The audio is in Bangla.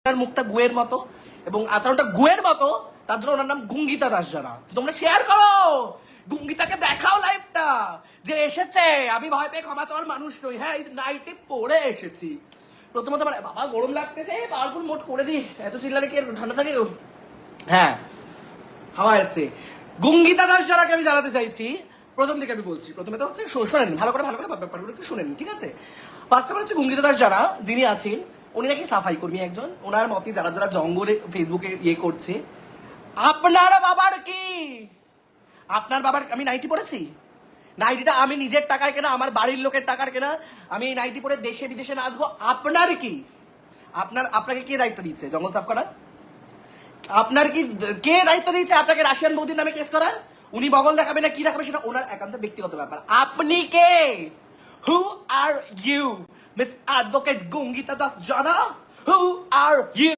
মুখটা গুয়ের মতো এবং আচরণটা গুয়ের মতো, তার জন্য ওনার নাম গুঙ্গিতা দাস জানা। তোমরা শেয়ার করো, গুঙ্গিতাকে দেখাও লাইভটা যে এসেছে। আমি ভয় পেয়ে ক্ষমা চাওয়ার মানুষ নই। হ্যাঁ, এই নাইটি পরে এসেছি। প্রথমত মানে বাবা গরম লাগতেছে, পাওয়ারফুল মোড করে দিই, এত চিল্লালে কি ঠান্ডা থাকে? হ্যাঁ, হাওয়া এসছে। গুঙ্গিতা দাস জানাকে আমি জানাতে চাইছি, প্রথম দিকে আমি বলছি, প্রথমে তো হচ্ছে শোনেন, ভালো করে ব্যাপারগুলো একটু শুনেন, ঠিক আছে? ফার্স্ট অফ অল হচ্ছে গুঙ্গিতা দাস যারা যিনি আছেন, উনি নাকি সাফাই কর্মী একজন। ওনার মতে যারা যারা জঙ্গলে ফেসবুকে ইয়ে করছে, আপনার বাবার কি, আপনার বাবার, আমি নাইটি পড়েছি, নাইটিটা আমি নিজের টাকায় কেনা, আমার বাড়ির লোকের টাকার কেনা, আমি এই নাইটি পরে দেশে বিদেশে নাচবো, আপনার কি? আপনাকে কে দায়িত্ব দিচ্ছে জঙ্গল সাফ করার? আপনার কি কে দায়িত্ব দিয়েছে আপনাকে রাশিয়ান বৌদির নামে কেস করার? উনি বগল দেখাবে না কি দেখাবে সেটা ওনার একান্ত ব্যক্তিগত ব্যাপার। আপনি কে? Who are you miss advocate Gungita Das Jana? Who are you?